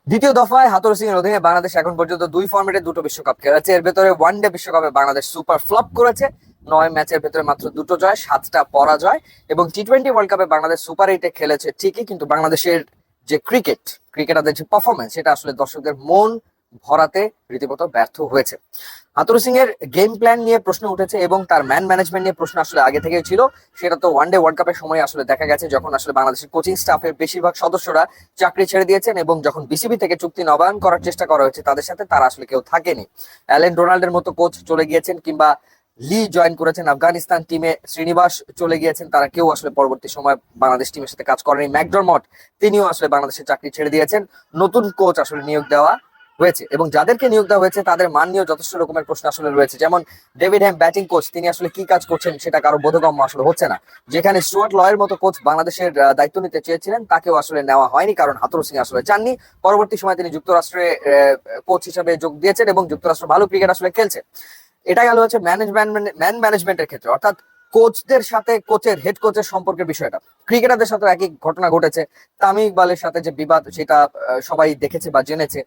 দ্বিতীয় দফায় হাথুরু সিং এর অধীনে বাংলাদেশ এখন পর্যন্ত দুই ফরম্যাটে দুটো বিশ্বকাপ খেলেছে। এর ভেতরে ওয়ানডে বিশ্বকাপে বাংলাদেশ সুপার ফ্লপ করেছে, 9 ম্যাচের ভেতরে মাত্র দুটো জয়, 7টা পরাজয়। এবং টি-20 ওয়ার্ল্ড কাপে বাংলাদেশ সুপার 8-এ খেলেছে ঠিকই, কিন্তু বাংলাদেশের যে ক্রিকেটারদের যে পারফরমেন্স, সেটা আসলে দর্শকদের মন ভরাতে রীতিমতো ব্যর্থ হয়েছে। হাথুরু সিং এর গেম প্ল্যান নিয়ে প্রশ্ন উঠেছে এবং তার ম্যান ম্যানেজমেন্ট নিয়ে প্রশ্ন আসলে আগে থেকেই ছিল। সেটা তো ওয়ানডে ওয়ার্ল্ড কাপের সময় আসলে দেখা গেছে, যখন আসলে বাংলাদেশের কোচিং স্টাফের বেশিরভাগ সদস্যরা চাকরি ছেড়ে দিয়েছেন এবং যখন বিসিবি থেকে চুক্তি নবায়ন করার চেষ্টা করা হয়েছে তাদের সাথে, তারা আসলে কেউ থাকেনি। অ্যালেন ডোনাল্ডের মতো কোচ চলে গিয়েছেন, কিংবা লি জয়েন করেছেন আফগানিস্তান টিমে, শ্রীনিবাস চলে গিয়েছেন, তারা কেউ আসলে পরবর্তী সময় বাংলাদেশ টিমের সাথে কাজ করেনি। ম্যাকডরমট তিনিও আসলে বাংলাদেশের চাকরি ছেড়ে দিয়েছেন। নতুন কোচ আসলে নিয়োগ দেওয়া হয়েছে এবং যাদেরকে নিয়োগ দেওয়া হয়েছে তাদের মান নিয়েও যথেষ্ট রকমের প্রশ্ন আসলে রয়েছে। যেমন ডেভিড হ্যাম ব্যাটিং কোচ, তিনি আসলে কি কাজ করছেন সেটা কারো বোধগম্য আসলে হচ্ছে না। যেখানে স্টুয়ার্ট লয়ের মতো কোচ বাংলাদেশের দায়িত্ব নিতে চেয়েছিলেন, তাকেও আসলে নেওয়া হয়নি, কারণ হাথুরু সিং আসলে চাননি। পরবর্তী সময় তিনি যুক্তরাষ্ট্রে কোচ হিসেবে যোগ দিয়েছেন এবং যুক্তরাষ্ট্র ভালো ক্রিকেট আসলে খেলছে। এটা গেল হচ্ছে ম্যান ম্যানেজমেন্টের ক্ষেত্রে, অর্থাৎ কোচদের সাথে হেড কোচের সম্পর্কের বিষয়টা। ক্রিকেটারদের সাথে একই ঘটনা ঘটেছে। তামিম ইকবালের সাথে যে বিবাদ, সেটা সবাই দেখেছে বা জেনেছে।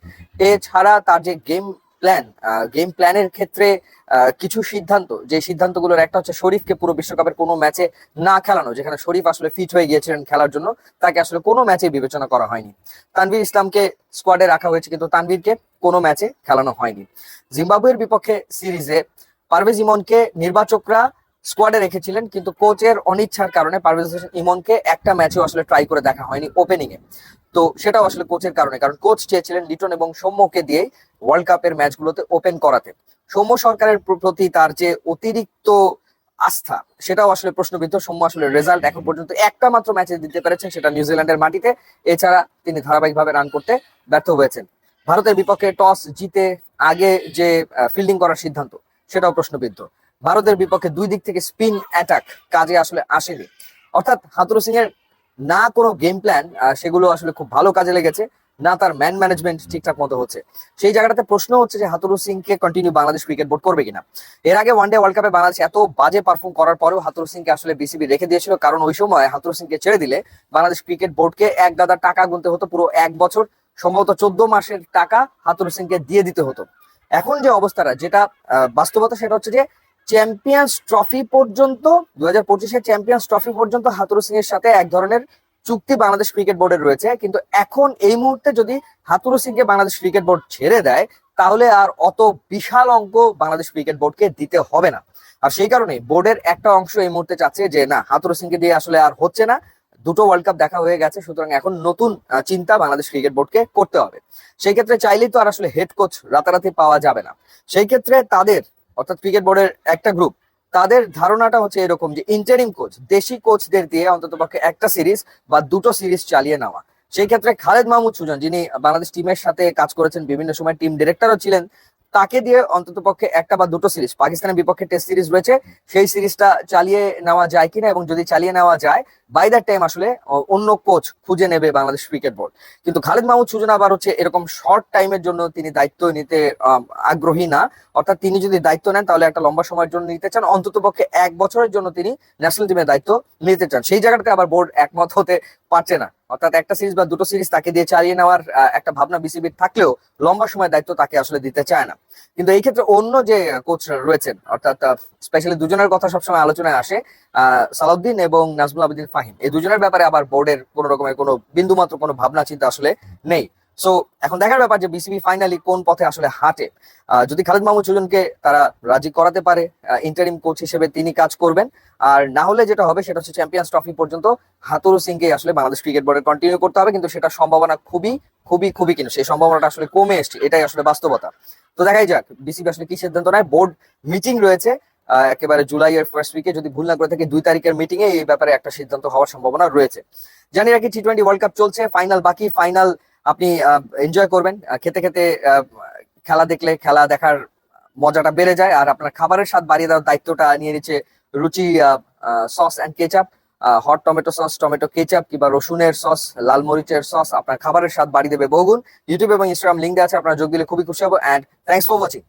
এছাড়া তার যে গেম প্ল্যানের ক্ষেত্রে কিছু সিদ্ধান্ত, যে সিদ্ধান্তগুলোর একটা হচ্ছে শরীফকে পুরো বিশ্বকাপের কোনো ম্যাচে না খেলানো, যেখানে শরীফ আসলে ফিট হয়ে গিয়েছিলেন খেলার জন্য, তাকে আসলে কোনো ম্যাচে বিবেচনা করা হয়নি। তানভীর ইসলামকে স্কোয়াডে রাখা হয়েছে, কিন্তু তানভীরকে কোনো ম্যাচে খেলানো হয়নি। জিম্বাবুয়ের বিপক্ষে সিরিজে পারভেজ ইমনকে নির্বাচকরা স্কোয়াডে রেখেছিলেন, কিন্তু কোচের অনিচ্ছার কারণে পারভেজ হোসেন ইমনকে একটা ম্যাচেও আসলে ট্রাই করে দেখা হয়নি ওপেনিং এ। তো সেটাও আসলে কোচের কারণে, কারণ কোচ চেয়েছিলেন লিটন এবং সৌম্যকে দিয়ে ওয়ার্ল্ড কাপের ম্যাচগুলোতে ওপেন করাতে। সৌম্য সরকারের প্রতি তার যে অতিরিক্ত আস্থা, সেটাও আসলে প্রশ্নবিদ্ধ। সৌম্য আসলে রেজাল্ট এখন পর্যন্ত একটা মাত্র ম্যাচে দিতে পেরেছেন, সেটা নিউজিল্যান্ডের মাটিতে। এছাড়া তিনি ধারাবাহিকভাবে রান করতে ব্যর্থ হয়েছেন। ভারতের বিপক্ষে টস জিতে আগে যে ফিল্ডিং করার সিদ্ধান্ত, সেটাও প্রশ্নবিদ্ধ। ভারতের বিপক্ষে দুই দিক থেকে স্পিন অ্যাটাক কাজে আসলে আসেনি। অর্থাৎ হাথুরু সিং এর না কোনো গেম প্ল্যান, সেগুলো আসলে খুব ভালো কাজে লেগেছে, না তার ম্যান ম্যানেজমেন্ট ঠিকঠাক মতো হচ্ছে। সেই জায়গাটাতে প্রশ্ন হচ্ছে যে হাথুরু সিং কে কন্টিনিউ বাংলাদেশ ক্রিকেট বোর্ড করবে কিনা। এর আগে ওয়ানডে ওয়ার্ল্ড কাপে বাংলাদেশ এত বাজে পারফর্ম করার পরেও হাথুরু সিং কে আসলে বিসিবি রেখে দিয়েছিল, কারণ ওই সময় হাথুরু সিং কে ছেড়ে দিলে বাংলাদেশ ক্রিকেট বোর্ডকে এক গাদা টাকা গুনতে হতো, পুরো 1 বছর, সম্ভবত 14 মাসের টাকা হাথুরু সিং কে দিয়ে দিতে হতো। এখন যে অবস্থাটা, যেটা বাস্তবতা, সেটা হচ্ছে যে চ্যাম্পিয়ন্স ট্রফি পর্যন্ত, 2025-এর চ্যাম্পিয়ন্স ট্রফি পর্যন্ত হাথুরু সিং এর সাথে এক ধরনের চুক্তি বাংলাদেশ ক্রিকেট বোর্ডের রয়েছে। কিন্তু এখন এই মুহূর্তে যদি হাথুরু সিং কে বাংলাদেশ ক্রিকেট বোর্ড ছেড়ে দেয়, তাহলে আর অত বিশাল অঙ্ক বাংলাদেশ ক্রিকেট বোর্ডকে দিতে হবে না। আর সেই কারণে বোর্ডের একটা অংশ এই মুহূর্তে চাচ্ছে যে না, হাথুরু সিং কে দিয়ে আসলে আর হচ্ছে না, দুটো ওয়ার্ল্ড কাপ দেখা হয়ে গেছে, সুতরাং এখন নতুন চিন্তা বাংলাদেশ ক্রিকেট বোর্ডকে করতে হবে। সেই ক্ষেত্রে চাইলেই তো আর আসলে হেড কোচ রাতারাতি পাওয়া যাবে না। সেই ক্ষেত্রে তাদের, অর্থাৎ ক্রিকেট বোর্ডের একটা গ্রুপ, তাদের ধারণাটা হচ্ছে এরকম যে ইন্টারিম কোচ, দেশি কোচদের দিয়ে অন্ততপক্ষে একটা সিরিজ বা দুটো সিরিজ চালিয়ে নেওয়া। সেই ক্ষেত্রে খালেদ মাহমুদ সুজন, যিনি বাংলাদেশ টিমের সাথে কাজ করেছেন, বিভিন্ন সময় টিম ডিরেক্টরও ছিলেন, তাকে দিয়ে অন্ততপক্ষে একটা বা দুটো সিরিজ, পাকিস্তানের বিপক্ষে টেস্ট সিরিজ রয়েছে, সেই সিরিজটা চালিয়ে নেওয়া যায় কিনা, এবং যদি চালিয়ে নেওয়া যায়, বাই দ্যাট টাইম আসলে অন্য কোচ খুঁজে নেবে বাংলাদেশ ক্রিকেট বোর্ড। কিন্তু খালেদ মাহমুদ সুজন আবার হচ্ছে এরকম শর্ট টাইমের জন্য তিনি দায়িত্ব নিতে আগ্রহী না। অর্থাৎ তিনি যদি দায়িত্ব নেন, তাহলে একটা লম্বা সময়ের জন্য নিতে চান, অন্ততপক্ষে 1 বছরের জন্য তিনি ন্যাশনাল টিমের দায়িত্ব নিতে চান। সেই জায়গাটাতে আবার বোর্ড একমত হতে পারছে না। অর্থাৎ একটা সিরিজ বা দুটো সিরিজ তাকে দিয়ে চালিয়ে নেওয়ার একটা ভাবনা বিসিবির থাকলেও লম্বা সময় দায়িত্ব তাকে আসলে দিতে চায় না। কিন্তু এই ক্ষেত্রে অন্য যে কোচ রয়েছেন, অর্থাৎ স্পেশালি দুজনের কথা সবসময় আলোচনায় আসে, সালাউদ্দিন এবং নাজমুল আবেদিন ফাহিম, এই দুজনের ব্যাপারে আবার বোর্ডের কোন রকমের কোনো বিন্দুমাত্র কোনো ভাবনা চিন্তা আসলে নেই। সো এখন দেখার ব্যাপার যে বিসিবি ফাইনালি কোন পথে আসলে হাঁটে। যদি খালেদ মাহমুদ সুজনকে তারা রাজি করাতে পারে ইন্টারিম কোচ হিসেবে, তিনি কাজ করবেন। আর না হলে যেটা হবে সেটা হচ্ছে চ্যাম্পিয়ন্স ট্রফি পর্যন্ত হাথুরু সিংকে আসলে বাংলাদেশ ক্রিকেট বোর্ডে কন্টিনিউ করতে হবে, কিন্তু সেটা সম্ভাবনা খুবই খুবই খুবই, কিন্তু সেই সম্ভাবনাটা আসলে কমে এসছে, এটাই আসলে বাস্তবতা। তো দেখাই যাক বিসিবি আসলে কি সিদ্ধান্ত নেয়। বোর্ড মিটিং রয়েছে একেবারে জুলাইয়ের ফার্স্ট উইকে, যদি ভুল না করে থাকি 2 তারিখের মিটিং এ এই ব্যাপারে একটা সিদ্ধান্ত হওয়ার সম্ভাবনা রয়েছে। জানি রাখি টি-20 ওয়ার্ল্ড কাপ চলছে, ফাইনাল বাকি, ফাইনাল আপনি এনজয় করবেন, খেতে খেতে খেলা দেখলে খেলা দেখার মজাটা বেড়ে যায়, আর আপনার খাবারের স্বাদ বাড়িয়ে দেওয়ার দায়িত্বটা নিয়ে নিচ্ছে রুচি sauce and ketchup. Hot tomato sauce, tomato ketchup কিংবা রসুনের সস, লাল মরিচের সস আপনার খাবারের স্বাদ বাড়িয়ে দেবে বহুগুণ। ইউটিউব এবং ইনস্টাগ্রাম লিঙ্ক দেওয়া আছে, আপনারা যোগ দিলে খুবই খুশি হবো। And thanks for watching.